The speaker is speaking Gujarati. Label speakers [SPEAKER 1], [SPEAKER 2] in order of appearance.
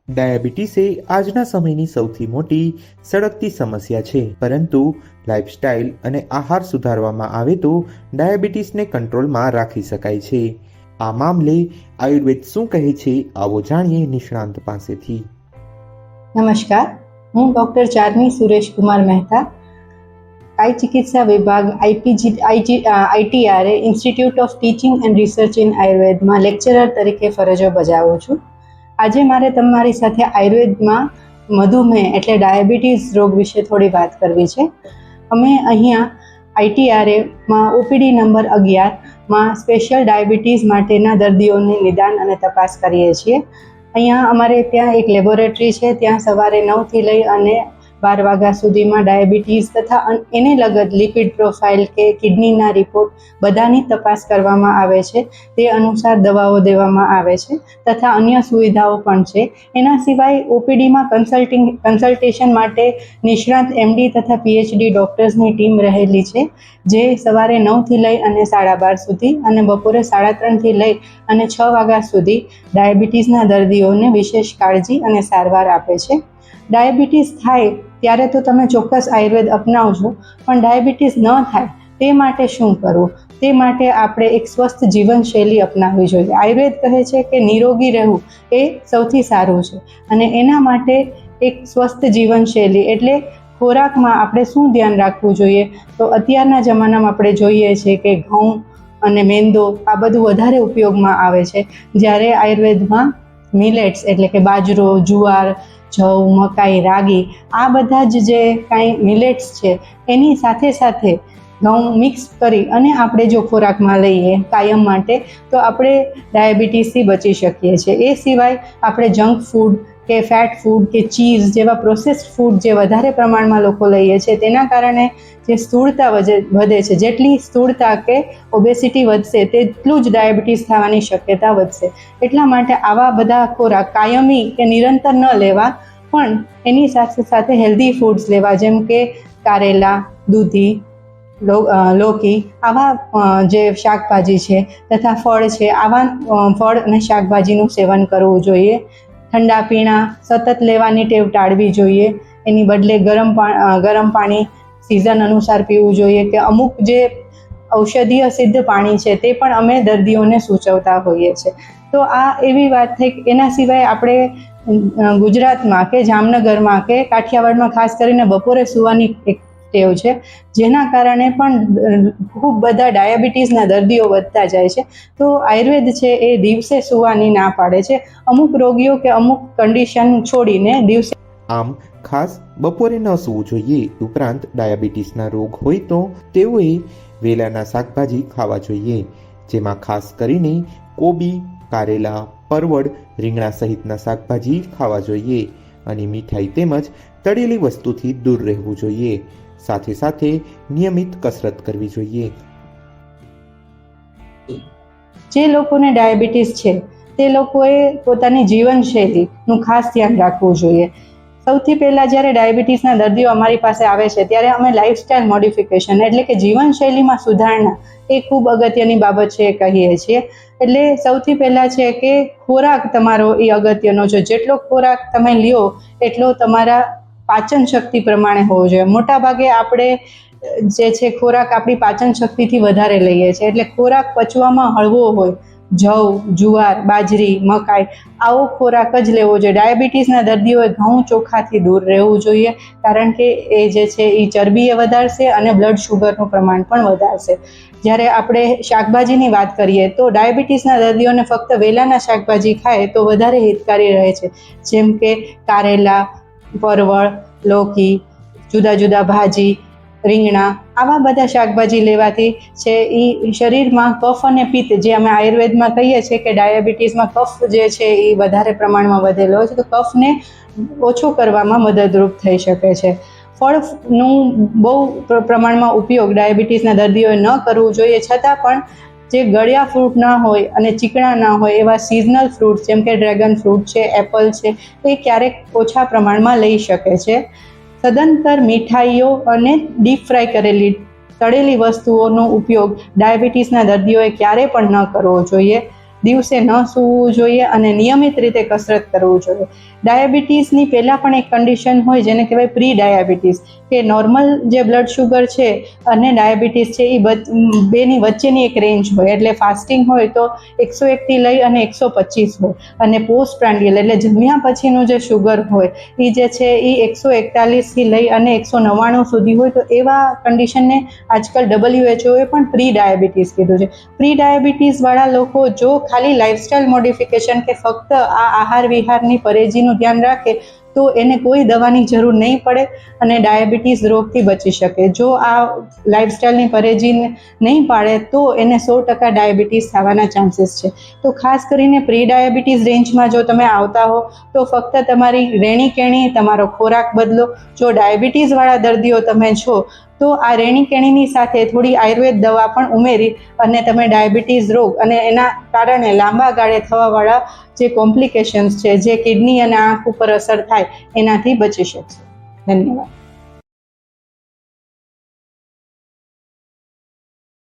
[SPEAKER 1] ડાયાબિટીસ એ આજના સમયની સૌથી મોટી સળગતી સમસ્યા છે, પરંતુ લાઇફસ્ટાઇલ અને આહાર સુધારવામાં આવે તો ડાયાબિટીસને કંટ્રોલમાં રાખી શકાય છે. આ મામલે આયુર્વેદ શું કહે છે, આવો જાણીએ નિષ્ણાંત પાસેથી.
[SPEAKER 2] નમસ્કાર, હું ડૉક્ટર ચાર્મી સુરેશ કુમાર મહેતા, કાય ચિકિત્સા વિભાગ ITRA institute of teaching and research in આયુર્વેદમાં લેક્ચરર તરીકે ફરજો બજાવું છું. આજે મારે તમારી સાથે આયુર્વેદમાં મધુમેહ એટલે ડાયાબિટીસ રોગ વિશે થોડી વાત કરવી છે. અમે અહીંયા ITRAમાં OPD નંબર 11માં સ્પેશિયલ ડાયાબિટીસ માટેના દર્દીઓની નિદાન અને તપાસ કરીએ છીએ. અહીંયા અમારે ત્યાં એક લેબોરેટરી છે, ત્યાં સવારે 9થી લઈ અને 12 વાગ્યા સુધીમાં ડાયાબિટીસ તથા એને લગત લિપિડ પ્રોફાઇલ કે કિડનીના રિપોર્ટ બધાની તપાસ કરવામાં આવે છે. તે અનુસાર દવાઓ દેવામાં આવે છે તથા અન્ય સુવિધાઓ પણ છે. એના સિવાય OPDમાં કન્સલ્ટેશન માટે નિષ્ણાત MD તથા PhD ડૉક્ટર્સની ટીમ રહેલી છે, જે સવારે 9થી લઈ અને 12:30 સુધી અને બપોરે 3:30થી લઈ અને 6 વાગ્યા સુધી ડાયાબિટીસના દર્દીઓને વિશેષ કાળજી અને સારવાર આપે છે. ડાયાબિટીસ થાય ત્યારે તો તમે ચોક્કસ આયુર્વેદ અપનાવજો, પણ ડાયાબિટીસ ન થાય તે માટે શું કરવું? તે માટે આપણે એક સ્વસ્થ જીવનશૈલી અપનાવવી જોઈએ. આયુર્વેદ કહે છે કે નિરોગી રહેવું એ સૌથી સારું છે, અને એના માટે એક સ્વસ્થ જીવનશૈલી એટલે ખોરાકમાં આપણે શું ધ્યાન રાખવું જોઈએ? તો અત્યારના જમાનામાં આપણે જોઈએ છે કે ઘઉં અને મેંદો આ બધું વધારે ઉપયોગમાં આવે છે, જ્યારે આયુર્વેદમાં મિલેટ્સ એટલે કે બાજરો, જુવાર, જવ, મકાઈ, રાગી આ બધા જ જે કાંઈ મિલેટ્સ છે એની સાથે સાથે ઘઉં મિક્સ કરી અને આપણે જો ખોરાકમાં લઈએ કાયમ માટે તો આપણે ડાયાબિટીસથી બચી શકીએ છીએ. એ સિવાય આપણે જંક ફૂડ કે ફેટ ફૂડ કે ચીઝ જેવા પ્રોસેસ્ડ ફૂડ જે વધારે પ્રમાણમાં લોકો લઈએ છે તેના કારણે જે સ્થૂળતા વધે છે. જેટલી સ્થૂળતા કે ઓબેસિટી વધશે તેટલું જ ડાયાબિટીસ થવાની શક્યતા વધશે. એટલા માટે આવા બધા ખોરાક કાયમી કે નિરંતર ન લેવા, પણ એની સાથે સાથે હેલ્ધી ફૂડ્સ લેવા, જેમ કે કારેલા, દૂધી, લોકી આવા જે શાકભાજી છે તથા ફળ છે, આવા ફળ અને શાકભાજીનું સેવન કરવું જોઈએ. ઠંડા પીણા સતત લેવાની ટેવ ટાળવી જોઈએ. એની બદલે ગરમ પાણી સિઝન અનુસાર પીવું જોઈએ, કે અમુક જે ઔષધીય સિદ્ધ પાણી છે તે પણ અમે દર્દીઓને સૂચવતા હોઈએ છીએ. તો આ એવી વાત થઈ. એના સિવાય આપણે ગુજરાતમાં કે જામનગરમાં કે કાઠિયાવાડમાં ખાસ કરીને બપોરે સૂવાની એક ટેવ છે, જેના કારણે પણ ખૂબ બધા ડાયાબિટીસના દર્દીઓ વધતા જાય છે. તો આયુર્વેદ છે એ દિવસે સૂવાની ના પાડે છે, અમુક રોગીઓ કે અમુક કન્ડિશન છોડીને દિવસે.
[SPEAKER 1] આમ ખાસ બપોરે ન સૂવું જોઈએ. ઉપરાંત ડાયાબિટીસના રોગ હોય તો તેઓએ વેલાના શાકભાજી ખાવા જોઈએ, જેમાં ખાસ કરીને કોબી, કારેલા, પરવળ, રીંગણા સહિતના શાકભાજી ખાવા જોઈએ, અને મીઠાઈ તેમજ તળેલી વસ્તુથી દૂર રહેવું જોઈએ. સાથે સાથે નિયમિત કસરત કરવી જોઈએ.
[SPEAKER 2] જે લોકોને ડાયાબિટીસ છે તે લોકોએ પોતાની જીવનશૈલીનું ખાસ ધ્યાન રાખવું જોઈએ. સૌથી પહેલાં જ્યારે ડાયાબિટીસના દર્દીઓ અમારી પાસે આવે છે ત્યારે અમે લાઇફસ્ટાઇલ મોડિફિકેશન એટલે કે જીવનશૈલીમાં સુધારણા એ ખૂબ અગત્યની બાબત છે એ કહીએ છીએ. એટલે સૌથી પહેલાં છે કે ખોરાક તમારો એ અગત્યનો છે. જેટલો ખોરાક તમે લ્યો એટલો તમારા પાચન શક્તિ પ્રમાણે હોવો જોઈએ. મોટાભાગે આપણે જે છે ખોરાક આપણી પાચન શક્તિથી વધારે લઈએ છીએ, એટલે ખોરાક પચવામાં હળવો હોય, જવ, જુવાર, બાજરી, મકાઈ આવો ખોરાક જ લેવો જોઈએ. ડાયાબિટીસના દર્દીઓએ ઘઉં ચોખાથી દૂર રહેવું જોઈએ, કારણ કે એ જે છે એ ચરબી વધારશે અને બ્લડ શુગરનું પ્રમાણ પણ વધારશે. જ્યારે આપણે શાકભાજીની વાત કરીએ તો ડાયાબિટીસના દર્દીઓને ફક્ત વેલાના શાકભાજી ખાય તો વધારે હિતકારી રહે છે, જેમ કે કારેલા, પરવળ, લોકી, જુદા જુદા ભાજી, રીંગણા આવા બધા શાકભાજી લેવાથી છે એ શરીરમાં કફ અને પિત્ત, જે અમે આયુર્વેદમાં કહીએ છીએ કે ડાયાબિટીસમાં કફ જે છે એ વધારે પ્રમાણમાં વધેલો હોય છે, તો કફને ઓછો કરવામાં મદદરૂપ થઈ શકે છે. ફળનું બહુ પ્રમાણમાં ઉપયોગ ડાયાબિટીસના દર્દીઓએ ન કરવું જોઈએ, છતાં પણ જે ગળ્યા ફ્રૂટ ના હોય અને ચીકણા ના હોય એવા સિઝનલ ફ્રૂટ જેમ કે ડ્રેગન ફ્રૂટ છે, એપલ છે, એ ક્યારેક ઓછા પ્રમાણમાં લઈ શકે છે. સદંતર મીઠાઈઓ અને ડીપ ફ્રાય કરેલી તળેલી વસ્તુઓનો ઉપયોગ ડાયાબિટીસના દર્દીઓએ ક્યારેય પણ ન કરવો જોઈએ. દિવસે ન સૂવું જોઈએ અને નિયમિત રીતે કસરત કરવું જોઈએ. ડાયાબિટીસની પહેલાં પણ એક કન્ડિશન હોય જેને કહેવાય પ્રી ડાયાબિટીસ, કે નોર્મલ જે બ્લડ શુગર છે અને ડાયાબિટીસ છે એ બેની વચ્ચેની એક રેન્જ હોય. એટલે ફાસ્ટિંગ હોય તો 101થી લઈ અને 125 હોય, અને પોસ્ટ પ્રાન્ડિયલ એટલે જમ્યા પછીનું જે શુગર હોય એ જે છે એ 141થી લઈ અને 199 સુધી હોય. તો એવા કન્ડિશનને આજકાલ WHOએ પણ પ્રી ડાયાબિટીસ કીધું છે. પ્રી ડાયાબિટીસવાળા લોકો જો ખાલી લાઇફસ્ટાઇલ મોડિફિકેશન કે ફક્ત આ આહાર વિહારની પરેજીનું ધ્યાન રાખે તો એને કોઈ દવાની જરૂર નહીં પડે અને ડાયાબિટીસ રોગથી બચી શકે. જો આ લાઇફસ્ટાઇલની પરેજી નહીં પાડે તો એને 100% ડાયાબિટીસ થવાના ચાન્સીસ છે. તો ખાસ કરીને પ્રી ડાયાબિટીસ રેન્જમાં જો તમે આવતા હો તો ફક્ત તમારી રહેણીકહેણી, તમારો ખોરાક બદલો. જો ડાયાબિટીસવાળા દર્દીઓ તમે છો તો આ રહેણીકહેણીની સાથે થોડી આયુર્વેદ દવા પણ ઉમેરી અને તમે ડાયાબિટીસ રોગ અને એના કારણે લાંબા ગાળે થવાવાળા જે કોમ્પ્લિકેશન્સ છે, જે કિડની અને આંખ ઉપર અસર થાય, એનાથી બચી શકશો. ધન્યવાદ.